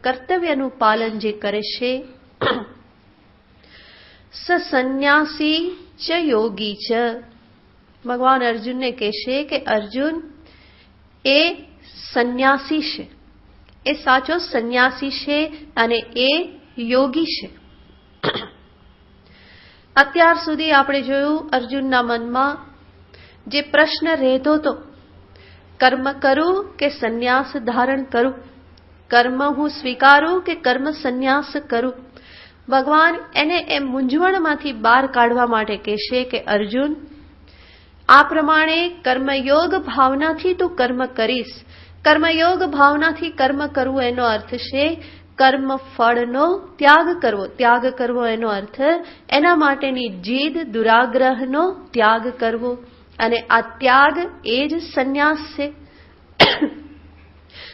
કર્તવ્યનું પાલન જે કરે છે, સ સંન્યાસી ચ યોગી ચ. ભગવાન અર્જુનને કહેશે કે અર્જુન એ સંન્યાસી છે, એ સાચો સંન્યાસી છે અને એ યોગી છે. અત્યાર સુધી આપણે જોયું અર્જુનના મનમાં જે પ્રશ્ન રહેતો હતો, કર્મ કરું કે સંન્યાસ ધારણ કરું, કર્મ હું સ્વીકારું કે કર્મ સંન્યાસ કરું. ભગવાન એને એ મૂંઝવણમાંથી બહાર કાઢવા માટે કહેશે કે અર્જુન, આ પ્રમાણે કર્મયોગ ભાવનાથી તું કર્મ કરીશ. કર્મયોગ ભાવનાથી કર્મ કરવું એનો અર્થ છે કર્મ ફળનો ત્યાગ કરવો. ત્યાગ કરવો એનો અર્થ એના માટેની જીદ, દુરાગ્રહનો ત્યાગ કરવો. અને આ ત્યાગ એ જ સંન્યાસ છે.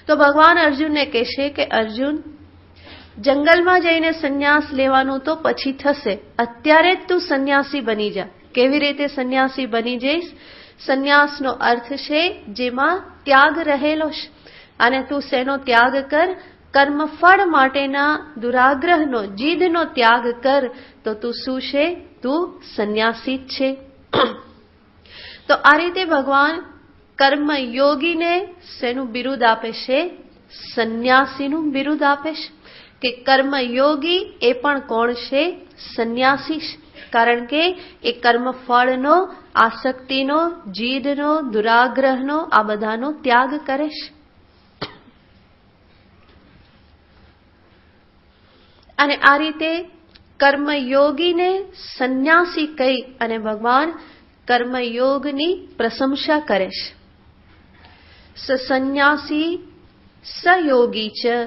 તો ભગવાન અર્જુનને કહેશે કે અર્જુન, જંગલમાં જઈને સંન્યાસ લેવાનું તો પછી થશે, અત્યારે જ તું સંન્યાસી બની જા. કેવી રીતે સંન્યાસી બની જઈશ? સંન્યાસનો અર્થ છે જેમાં ત્યાગ રહેલો છે. અને તું શેનો ત્યાગ કર? કર્મફળ માટેના દુરાગ્રહનો, જીદનો ત્યાગ કર. તો તું શું છે? તું સંન્યાસી જ છે. તો આ રીતે ભગવાન કર્મયોગીને શેનું બિરુદ આપે છે? સંન્યાસીનું બિરુદ આપે છે. કે કર્મયોગી એ પણ કોણ છે? સંન્યાસી છે. કારણ કે એ કર્મફળનો, આસક્તિનો, જીદનો, દુરાગ્રહનો, આ બધાનો ત્યાગ કરે છે. અને આ રીતે કર્મયોગીને સંન્યાસી કહી અને ભગવાન કર્મયોગની પ્રશંસા કરે છે. સંન્યાસી સયોગી છે.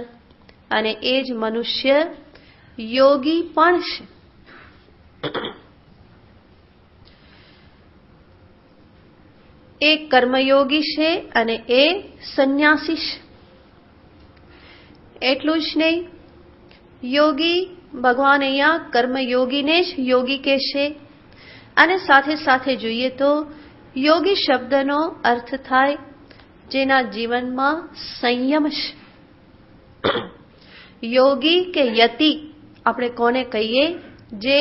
અને એ જ મનુષ્ય યોગી પણ છે. એ કર્મયોગી છે અને એ સંન્યાસી છે. એટલું જ નહીં, યોગી ભગવાન અહીંયા કર્મયોગીને જ યોગી કહેશે. અને સાથે સાથે જોઈએ તો યોગી શબ્દનો અર્થ થાય જેના જીવનમાં સંયમ છે. યોગી કે યતિ આપણે કોને કહીએ? જે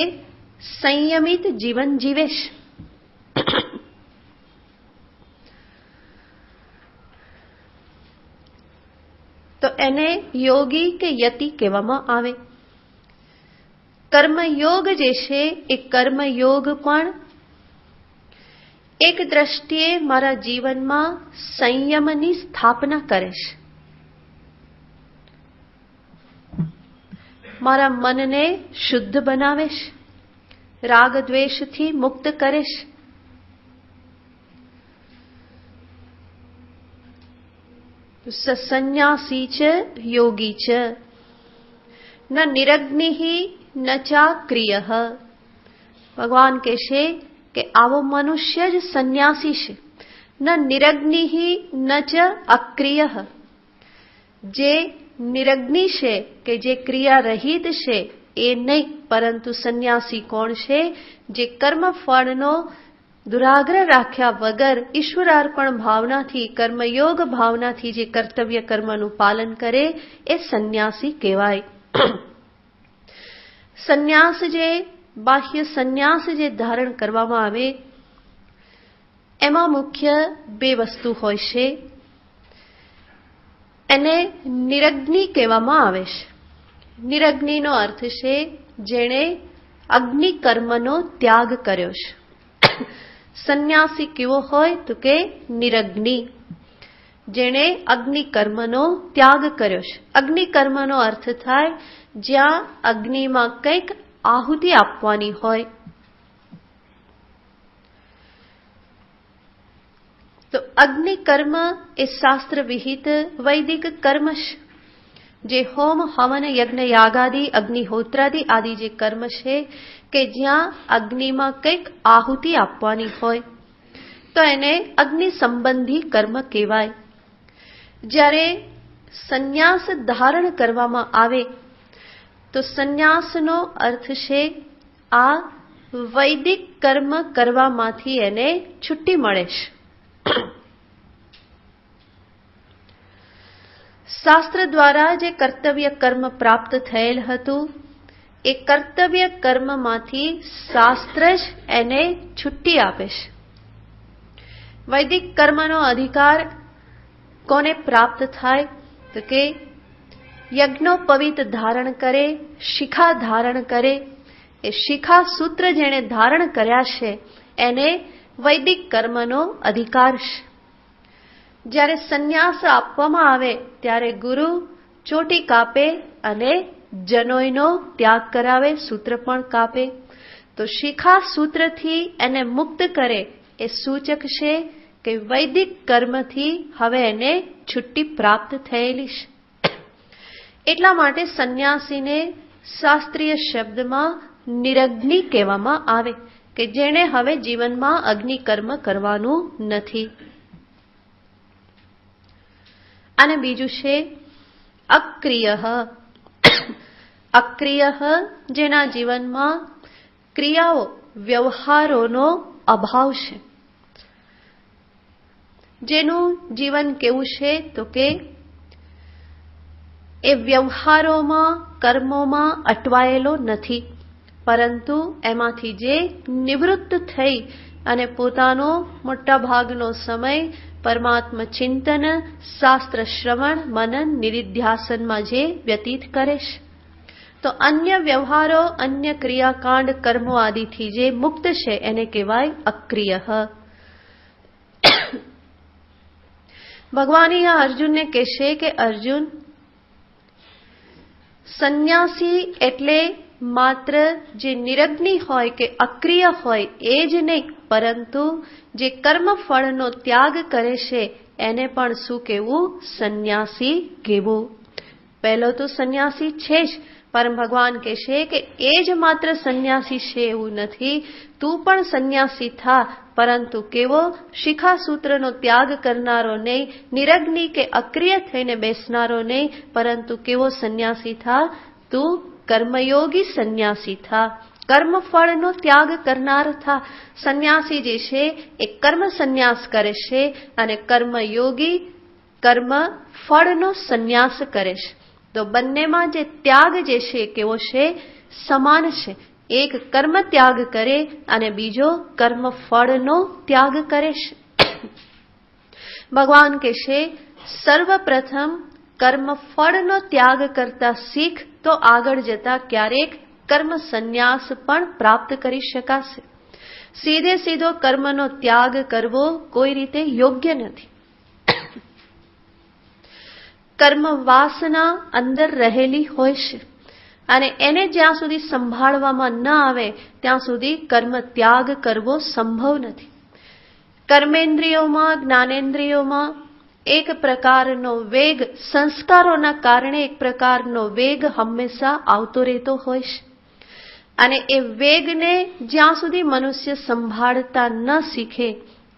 સંયમિત જીવન જીવે છે. તો એને યોગી કે યતિ કહેવામાં આવે. કર્મયોગ જે છે એ કર્મયોગ પણ એક દ્રષ્ટિએ મારા જીવનમાં સંયમની સ્થાપના કરે છે. મારા મનને શુદ્ધ બનાવે છે, રાગ દ્વેષથી મુક્ત કરે છે. સંન્યાસી ચ યોગી ચ ન નિરગ્નિઃ ન ચાક્રિયઃ. ભગવાન કહેશે કે આવો મનુષ્ય જ સંન્યાસી છે. ન નિરગ્નિઃ ન ચ અક્રિયઃ. જે નિરગ્નિ છે કે જે ક્રિયા રહિત છે એ નહીં, પરંતુ સંન્યાસી કોણ છે? જે કર્મફળનો દુરાગ્રહ રાખ્યા વગર ઈશ્વરાર્પણ ભાવનાથી, કર્મયોગ ભાવનાથી જે કર્તવ્ય કર્મનું પાલન કરે એ સંન્યાસી કહેવાય. સંન્યાસ જે બાહ્ય સંન્યાસ જે ધારણ કરવામાં આવે એમાં મુખ્ય બે વસ્તુ હોય છે. એને નિરગ્નિ કહેવામાં આવે છે. નિરગ્નિનો અર્થ છે જેણે અગ્નિ કર્મનો ત્યાગ કર્યો છે. સંન્યાસી કેવો હોય તો કે નિરગ્નિ, જેણે અગ્નિ કર્મનો ત્યાગ કર્યો છે. અગ્નિ કર્મનો અર્થ થાય જ્યાં અગ્નિમાં કંઈક આહુતિ આપવાની હોય. તો અગ્નિ કર્મ એ શાસ્ત્ર વિહિત વૈદિક કર્મ છે. જે હોમ, હવન, યજ્ઞ, યાગાદિ, અગ્નિહોત્રાદિ આદિ જે કર્મ છે કે જ્યાં અગ્નિમાં કંઈક આહુતિ આપવાની હોય તો એને અગ્નિ સંબંધી કર્મ કહેવાય. જ્યારે સંન્યાસ ધારણ કરવામાં આવે તો સંન્યાસનો અર્થ છે આ વૈદિક કર્મ કરવામાંથી એને છુટ્ટી મળે છે. શાસ્ત્ર દ્વારા જે કર્તવ્ય કર્મ પ્રાપ્ત થયેલ હતું એ કર્તવ્ય કર્મમાંથી શાસ્ત્ર જ એને છુટ્ટી આપે છે. વૈદિક કર્મનો અધિકાર કોને પ્રાપ્ત થાય તો કે યજ્ઞોપવિત ધારણ કરે, શિખા ધારણ કરે, એ શિખા સૂત્ર જેણે ધારણ કર્યા છે એને વૈદિક કર્મનો અધિકાર છે. જ્યારે સંન્યાસ આપવામાં આવે ત્યારે ગુરુ ચોટી કાપે અને જનોયનો ત્યાગ કરાવે, સૂત્ર પણ કાપે. તો શિખા સૂત્રથી એને મુક્ત કરે એ સૂચક છે કે વૈદિક કર્મથી હવે એને છુટ્ટી પ્રાપ્ત થયેલી છે. એટલા માટે સંન્યાસીને શાસ્ત્રીય શબ્દમાં નિરગ્નિ કહેવામાં આવે કે જેણે હવે જીવનમાં અગ્નિ કર્મ કરવાનું નથી. અને બીજું છે અક્રિય. અક્રિય જેના જીવનમાં ક્રિયાઓ, વ્યવહારોનો અભાવ છે. જેનું જીવન કેવું છે તો કે એ વ્યવહારોમાં, કર્મોમાં અટવાયેલો નથી, પરંતુ એમાંથી જે નિવૃત્ત થઈ અને પોતાનો મોટા ભાગનો સમય પરમાત્મા ચિંતન, શાસ્ત્ર શ્રવણ, મનન, નિધિધ્યાસનમાં જે વ્યતીત કરે છે. તો અન્ય વ્યવહારો, અન્ય ક્રિયાકાંડ, કર્મો આદિથી જે મુક્ત છે એને કહેવાય અક્રિય. ભગવાન આ અર્જુનને કહેશે કે અર્જુન, સંન્યાસી એટલે માત્ર જે નિરગ્નિ હોય કે અક્રિય હોય એ જ નહીં, પરંતુ જે કર્મફળનો ત્યાગ કરે છે એને પણ શું કહેવું? સંન્યાસી કહેવું. પહેલો તો સંન્યાસી છે જ, પરમ ભગવાન કહેશે કે એ જ માત્ર સંન્યાસી છે એવું નથી, તું પણ સંન્યાસી થા, પરંતુ કેવો? શિખાસૂત્રનો ત્યાગ કરનારો નહીં, નિરગ્નિ કે અક્રિય થઈને બેસનારો નહીં, પરંતુ કેવો સંન્યાસી થા? તું કર્મયોગી સંન્યાસી થા, કર્મફળનો ત્યાગ કરનાર થા. સંન્યાસી જે છે એ કર્મ સંન્યાસ કરે છે અને કર્મયોગી કર્મ ફળનો સંન્યાસ કરે છે. તો બંનેમાં જે ત્યાગ જે છે કેવો છે? સમાન છે. એક કર્મ ત્યાગ કરે અને બીજો કર્મ ફળનો ત્યાગ કરે છે. ભગવાન કહેશે સર્વપ્રથમ કર્મ ફળનો ત્યાગ કરતા શીખ, તો આગળ જતા ક્યારેક કર્મ સંન્યાસ પણ પ્રાપ્ત કરી શકાશે. સીધે સીધો કર્મનો ત્યાગ કરવો કોઈ રીતે યોગ્ય નથી. કર્મ વાસના અંદર રહેલી હોય છે અને એને જ્યાં સુધી સંભાળવામાં ન આવે ત્યાં સુધી કર્મ ત્યાગ કરવો સંભવ નથી. કર્મેન્દ્રિયોમાં, જ્ઞાનેન્દ્રિયોમાં એક પ્રકારનો વેગ, સંસ્કારોના કારણે એક પ્રકારનો વેગ હંમેશા આવતો રહેતો હોય છે. અને એ વેગને જ્યાં સુધી મનુષ્ય સંભાળતા ન શીખે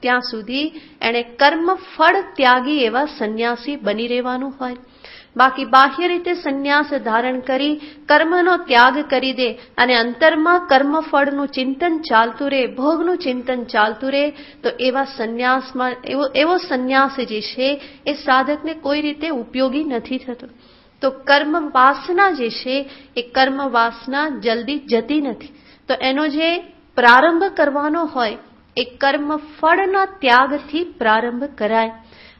ત્યાં સુધી એણે કર્મ ફળ ત્યાગી એવા સંન્યાસી બની રહેવાનું હોય. બાકી બાહ્ય રીતે સંન્યાસ ધારણ કરી કર્મનો ત્યાગ કરી દે અને અંતરમાં કર્મફળનું ચિંતન ચાલતું રહે, ભોગનું ચિંતન ચાલતું રહે, તો એવા સંન્યાસમાં એવો સંન્યાસ જે છે એ સાધકને કોઈ રીતે ઉપયોગી નથી થતો. તો કર્મ વાસના જે છે એ કર્મ વાસના જલ્દી જતી નથી. તો એનો જે પ્રારંભ કરવાનો હોય એ કર્મ ફળના ત્યાગથી પ્રારંભ કરાય.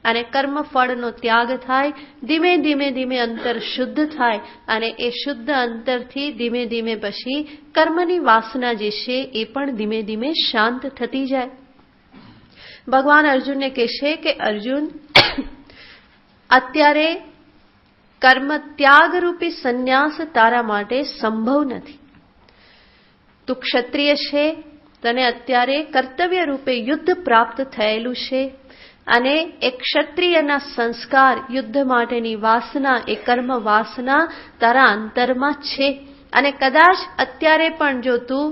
અને કર્મ ફળનો ત્યાગ થાય, ધીમે ધીમે ધીમે અંતર શુદ્ધ થાય અને એ શુદ્ધ અંતરથી ધીમે ધીમે પછી કર્મની વાસના જે છે એ પણ ધીમે ધીમે શાંત થતી જાય. ભગવાન અર્જુનને કહેશે કે અર્જુન, અત્યારે કર્મ ત્યાગ રૂપી સંન્યાસ તારા માટે સંભવ નથી. તું ક્ષત્રિય છે, તને અત્યારે કર્તવ્ય રૂપે યુદ્ધ પ્રાપ્ત થયેલું છે અને એ ક્ષત્રિયના સંસ્કાર, યુદ્ધ માટેની વાસના, એ કર્મ વાસના તારા અંતરમાં છે. અને કદાચ અત્યારે પણ જો તું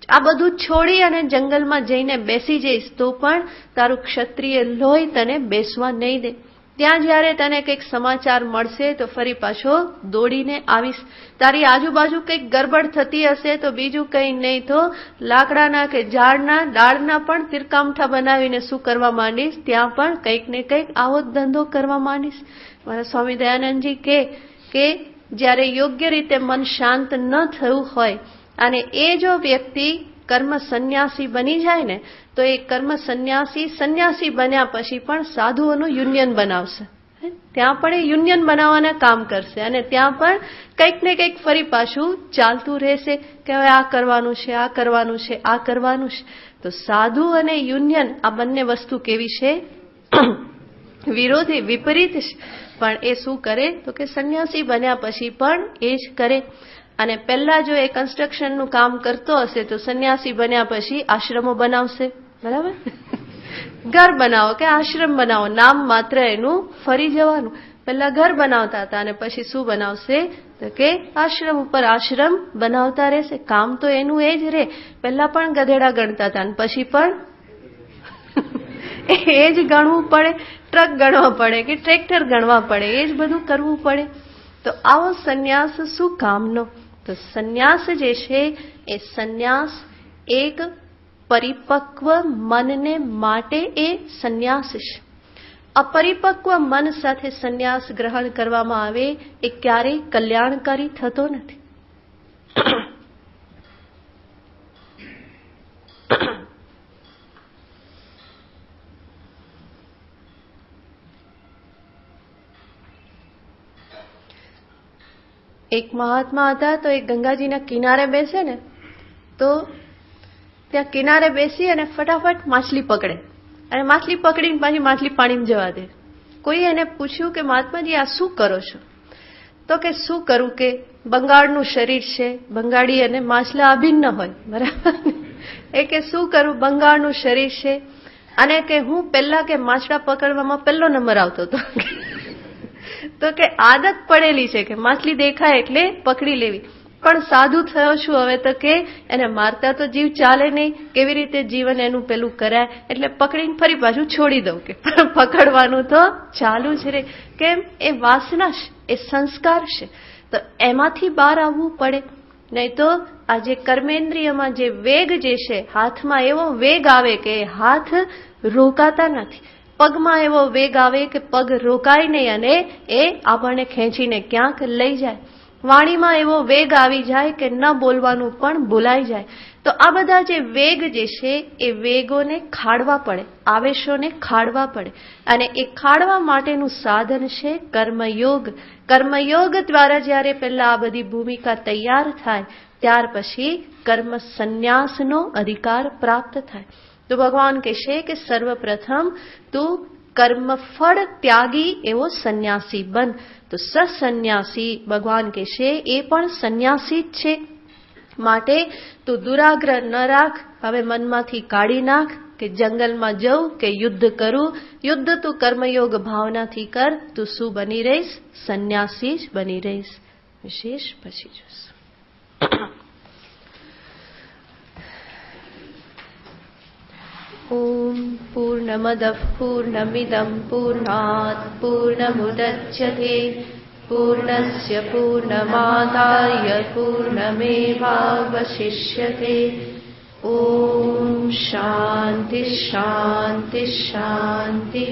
આ બધું છોડી અને જંગલમાં જઈને બેસી જઈશ તો પણ તારું ક્ષત્રિય લોહી તને બેસવા નહીં દે. ત્યાં જ્યારે તને કંઈક સમાચાર મળશે તો ફરી પાછો દોડીને આવીશ. તારી આજુબાજુ કંઈક ગરબડ થતી હશે તો બીજું કંઈ નહીં તો લાકડાના કે ઝાડના ડાળના પણ તીરકામઠા બનાવીને શું કરવા માંડીશ? ત્યાં પણ કંઈક ને કંઈક આવો ધંધો કરવા માંડીશ. મારા સ્વામી દયાનંદજી કે જ્યારે યોગ્ય રીતે મન શાંત ન થયું હોય અને એ જો વ્યક્તિ કર્મ સંન્યાસી બની જાય ને તો એ કર્મ સંન્યાસી બન્યા પછી પણ સાધુઓનું યુનિયન બનાવશે. ત્યાં પણ એ યુનિયન બનાવવાના કામ કરશે અને ત્યાં પણ કંઈક ને કંઈક ફરી પાછું ચાલતું રહેશે કે હવે આ કરવાનું છે, આ કરવાનું છે, આ કરવાનું છે. તો સાધુ અને યુનિયન આ બંને વસ્તુ કેવી છે? વિરોધી, વિપરીત છે. પણ એ શું કરે તો કે સંન્યાસી બન્યા પછી પણ એ જ કરે. અને પહેલા જો એ કન્સ્ટ્રક્શનનું કામ કરતો હશે તો સંન્યાસી બન્યા પછી આશ્રમો બનાવશે. બરાબર? ઘર બનાવો કે આશ્રમ બનાવો, નામ માત્ર એનું ફરી જવાનું. પહેલા ઘર બનાવતા હતા અને પછી શું બનાવશે તો કે આશ્રમ ઉપર આશ્રમ બનાવતા રહેશે. કામ તો એનું એ જ રહે. પહેલા પણ ગધેડા ગણતા હતા અને પછી પણ એ જ ગણવું પડે, ટ્રક ગણવા પડે કે ટ્રેક્ટર ગણવા પડે, એ જ બધું કરવું પડે. તો આવો સંન્યાસ શું કામનો? તો સંન્યાસ જે છે એ સંન્યાસ એક પરિપક્વ મનને માટે એ સંન્યાસ છે. અપરિપક્વ મન સાથે સંન્યાસ ગ્રહણ કરવામાં આવે એ ક્યારેય કલ્યાણકારી થતો નથી. એક મહાત્મા હતા તો એ ગંગાજીના કિનારે બેસે ને તો ત્યાં કિનારે બેસી અને ફટાફટ માછલી પકડે અને માછલી પકડીને પાછી માછલી પાણીમાં જવા દે. કોઈ એને પૂછ્યું કે મહાત્માજી આ શું કરો છો? તો કે શું કરું કે બંગાળનું શરીર છે, બંગાળી અને માછલા અભિન્ન હોય, બરાબર? એ કે શું કરું, બંગાળનું શરીર છે અને કે હું પહેલા કે માછલા પકડવામાં પહેલો નંબર આવતો હતો. તો કે આદત પડેલી છે કે માછલી દેખાય એટલે પકડી લેવી. પણ સાધુ થયો છું હવે તો કે એને મારતા તો જીવ ચાલે નહીં, કેવી રીતે જીવન એનું પેલું કરાય, એટલે પકડીને ફરી પાછું છોડી દઉં કે પકડવાનું તો ચાલુ જ રહે. કેમ? એ વાસના છે, એ સંસ્કાર છે. તો એમાંથી બહાર આવવું પડે. નહીં તો આ જે કર્મેન્દ્રિયમાં જે વેગ જે છે, હાથમાં એવો વેગ આવે કે હાથ રોકાતા નથી, પગમાં એવો વેગ આવે કે પગ રોકાય નહીં અને એ આપણને ખેંચીને ક્યાંક લઈ જાય. વાણીમાં એવો વેગ આવી જાય કે ન બોલવાનું પણ બોલાઈ જાય. તો આ બધા જે વેગ જે છે એ વેગોને ખાડવા પડે, આવેશોને ખાડવા પડે. અને એ ખાડવા માટેનું સાધન છે કર્મયોગ. કર્મયોગ દ્વારા જ્યારે પહેલા આ બધી ભૂમિકા તૈયાર થાય ત્યાર પછી કર્મ સંન્યાસનો અધિકાર પ્રાપ્ત થાય. તો ભગવાન કહેશે કે સર્વપ્રથમ તું કર્મફળ ત્યાગી એવો સંન્યાસી બન. તો સસન્યાસી ભગવાન કહેશે એ પણ સંન્યાસી જ છે. માટે તું દુરાગ્રહ ન રાખ, હવે મનમાંથી કાઢી નાખ કે જંગલમાં જવું કે યુદ્ધ કરું. યુદ્ધ તું કર્મયોગ ભાવનાથી કર. તું શું બની રહીશ? સંન્યાસી જ બની રહીશ. વિશેષ પછી જોશું. ઓમ પૂર્ણમદઃ પૂર્ણમિદં પૂર્ણાત પૂર્ણમુદચ્યતે પૂર્ણસ્ય પૂર્ણમાદાય પૂર્ણમેવાવશિષ્યતે. ઓમ શાંતિ શાંતિ શાંતિ.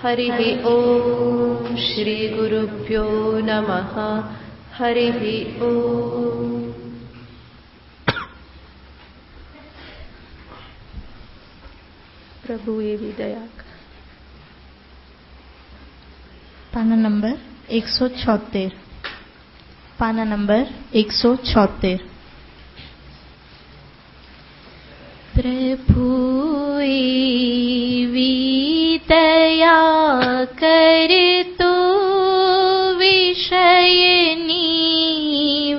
હરિ ઓમ શ્રી ગુરુભ્યો નમઃ. હરિ ઓમ. પ્રભુ એવી દયા કર. પાના નંબર 176. પાના નંબર 176. પ્રભુ એવી દયા કરતો વિષયની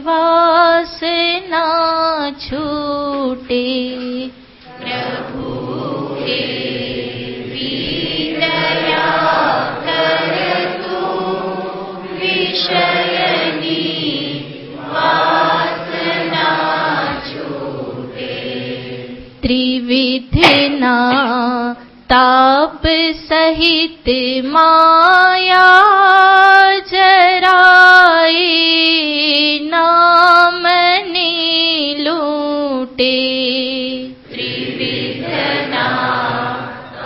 વાસના છૂટે. ત્રિવિધના તાપ સહિત માયા જરાય નામને લૂટે. ત્રિવિધના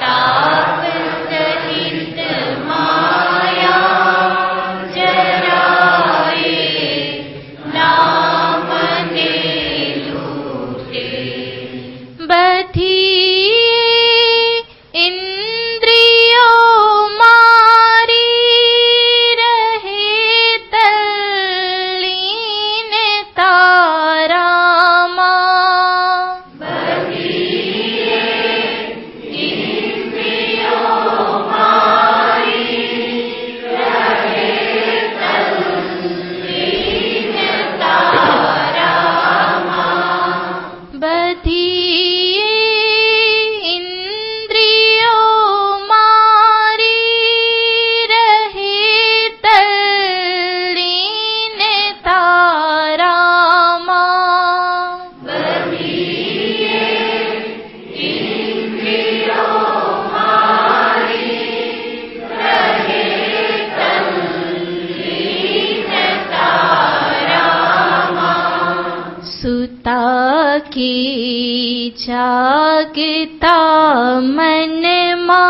તાપ સહિત માયા के जागता मनमा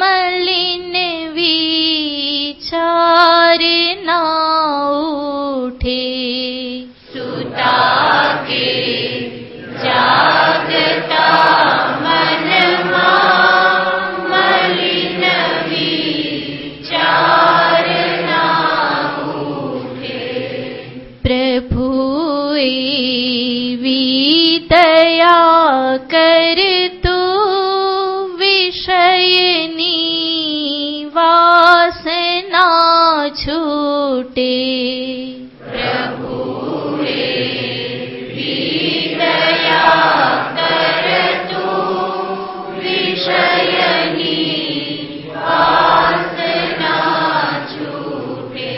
मलिन विचार ना उठे। सुता के जागता मनमा मलिन विचार ना उठे। प्रभु दया कर तू विषयनी वासना छूटे। प्रभु दया कर तू विषयनी वासना छूटे।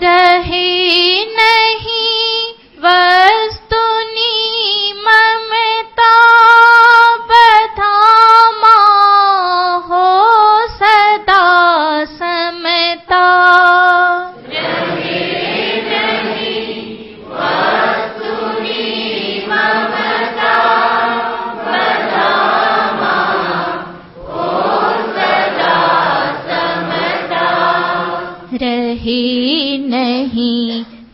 रहे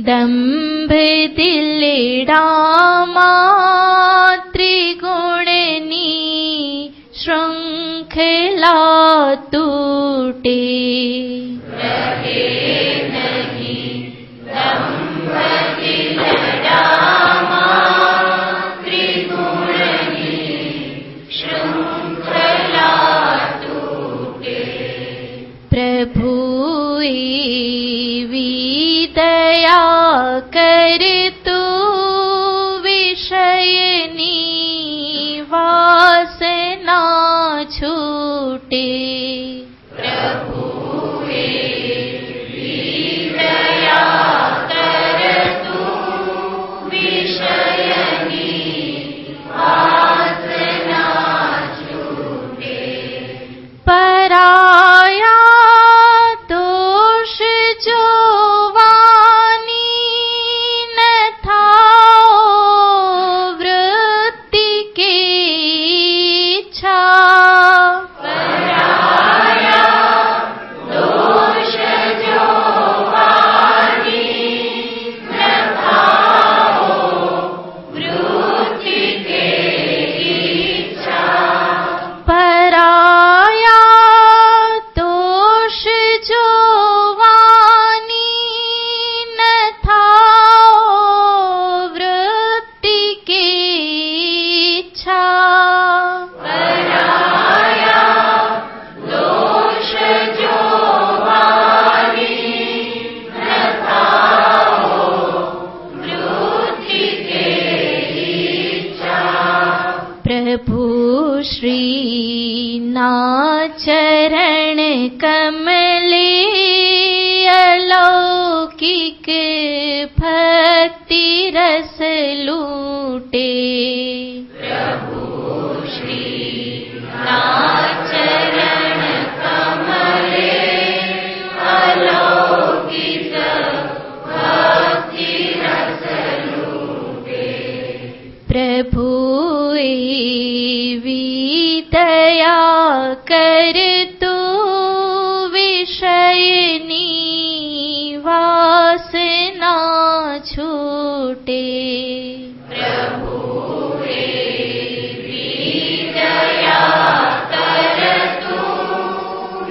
दंभ दिलड़ा त्रिगुणनी श्रृंखला टूटे। रहे नहीं दंभ दिलड़ा त्रिगुणनी श्रृंखला टूटे। प्रभु दया कर तू विषयनी वासना छूटे। प्रभु दया कर तू विषयनी वासना छूटे। पराया दोष जो चरण कमले अलौकिक भक्ति रस लूटे। प्रभु श्री चरण कमले अलौकिक भक्ति रस लूटे। प्रभु दया कर तू विषयनी वासना छूटे। प्रभु दया कर तू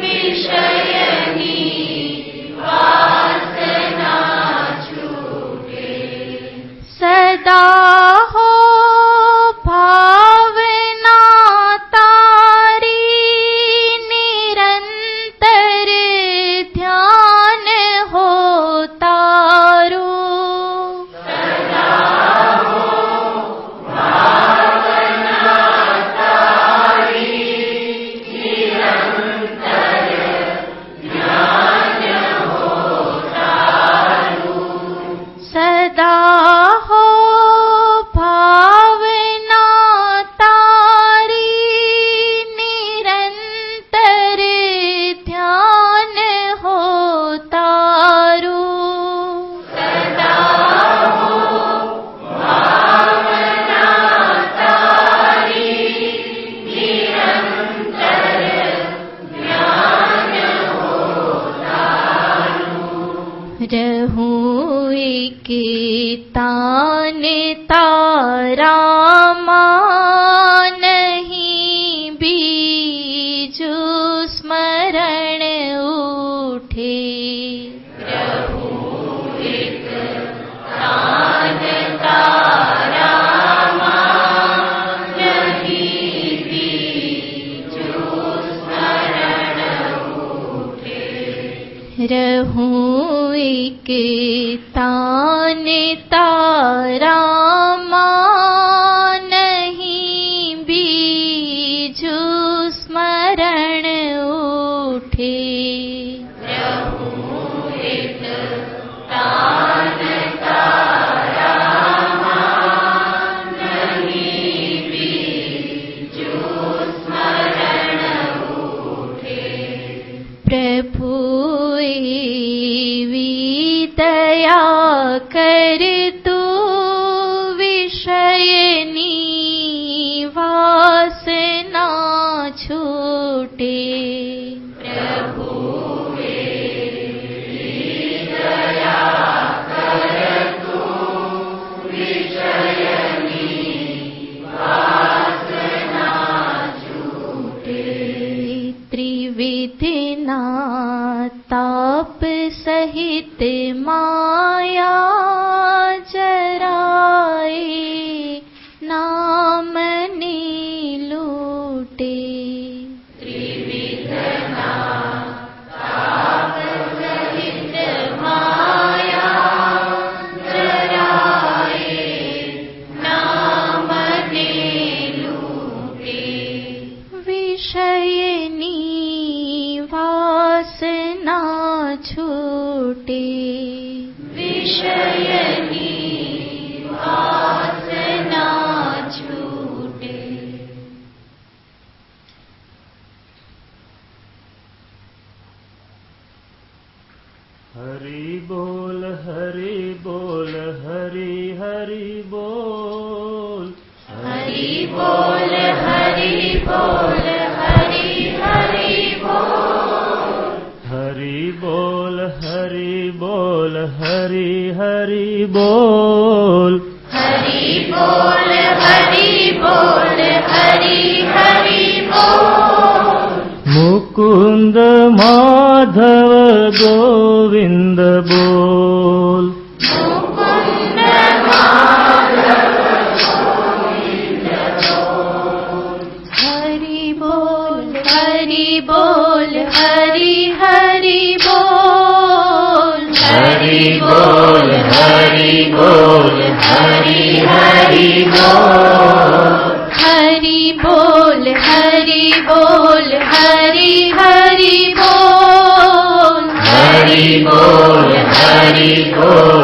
विषयनी वासना छूटे। सदा हो ध्यान हो तारो। सदा સદા હો ભાવના તારી, નિરંતર ધ્યાન હો તારું. સદા હો ભાવના તારી, નિરંતર ધ્યાન હો તારું. રહું એકેતાને તારામાં, નહીં બીજું સ્મરણ ઉઠે. રહું એકેતાને તારામાં, નહીં બીજું સ્મરણ ઉઠે. રહું એકેતાને તારામાં, નહીં બીજું સ્મરણ ઉઠે. રહું એકેતાને તારામાં, નહીં બીજું સ્મરણ ઉઠે. પ્રભુ એવી દયા કર તું, વિષયની વાસના છૂટે. પ્રભુ એવી દયા કર તું, વિષયની વાસના છૂટે. ત્રિવિધના તાપ સહિત માયા જરાય નામની લૂટે. ત્રિવિધના તાપ સહિત માયા જરાય નામની લૂટે. વિષયની વાસના છૂટે. વિષયની વાસના છૂટે. હરિ બોલ હરિ બોલ હરિ હરિ બોલ. હરિ બોલ હરિ બોલ હરિ હરિ બોલ. હરિ બોલ હરિ બોલ હરિ હરિ બોલ. હરિ બોલ હરિ બોલ હરિ હરિ બોલ. મુકુંદ માધવ ગોવિંદ બોલ. મુકુંદ માધવ ગોવિંદ બોલ. હરિ બોલ હરિ બોલ હરિ હરિ બોલ. હરિ બોલ હરિ બોલ હરિ હરિ બોલ. હરિ બોલ હરિ બોલ હરિ હરિ બોલ. હરિ બોલ હરિ બોલ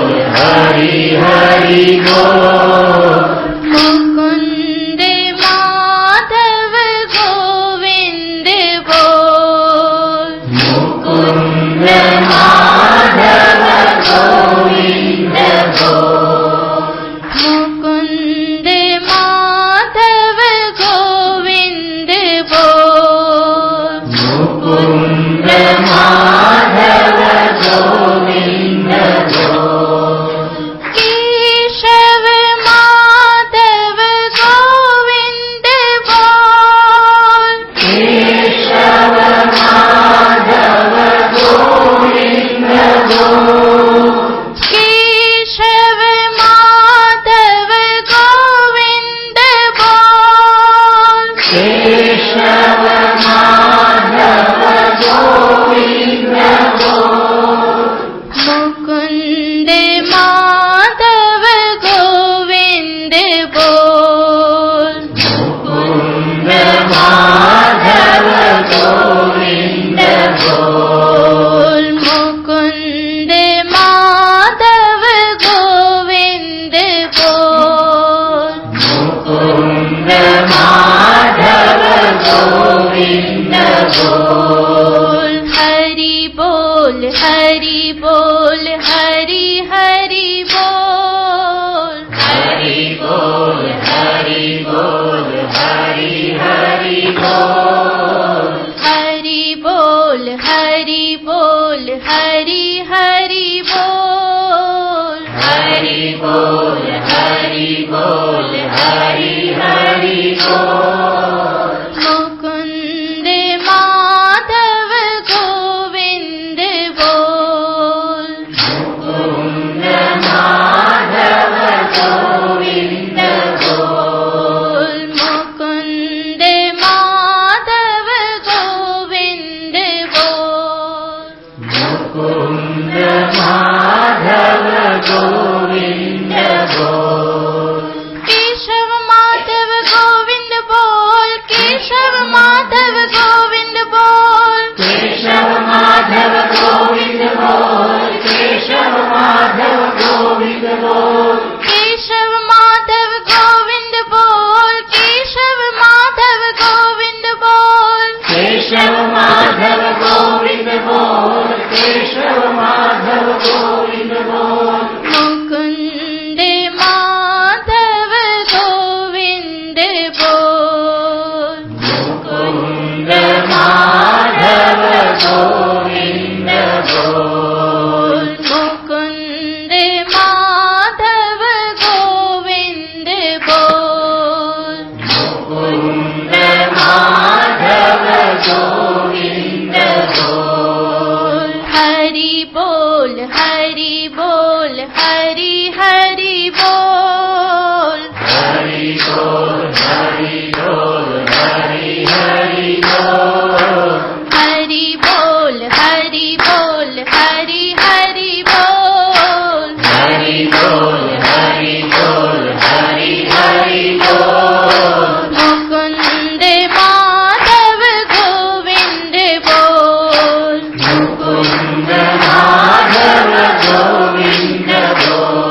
हरि बोल हरि बोल हरि हरि बोल मुकुंद माधव गोविंद बोल मुकुंद माधव गोविंद बोल मुकुंद माधव गोविंद बोल मुकुंद माधव गोविंद बोल केशव माधव गोविंद बोल केशव माधव गोविंद बोल केशव माधव गोविंद बोल केशव माधव गोविंद बोल केशव माधव गोविंद बोल केशव माधव गोविंद बोल केशव माधव गोविंद बोल केशव माधव गोविंद बोल मुकुंद माधव गोविंद बोल मुकुंद माधव गोविंद बोल मुकुंद माधव गोविंद बोल मुकुंद माधव गोविंद बोल हरि बोल हरि बोल हरि हरि बोल हरि बोल हरि बोल हरि हरि बोल हरि बोल हरि बोल हरि हरि बोल हरि बोल हरि बोल हरि हरि बोल मुकुंद माधव गोविंद बोल मुकुंद माधव गोविंद बोल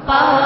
પાર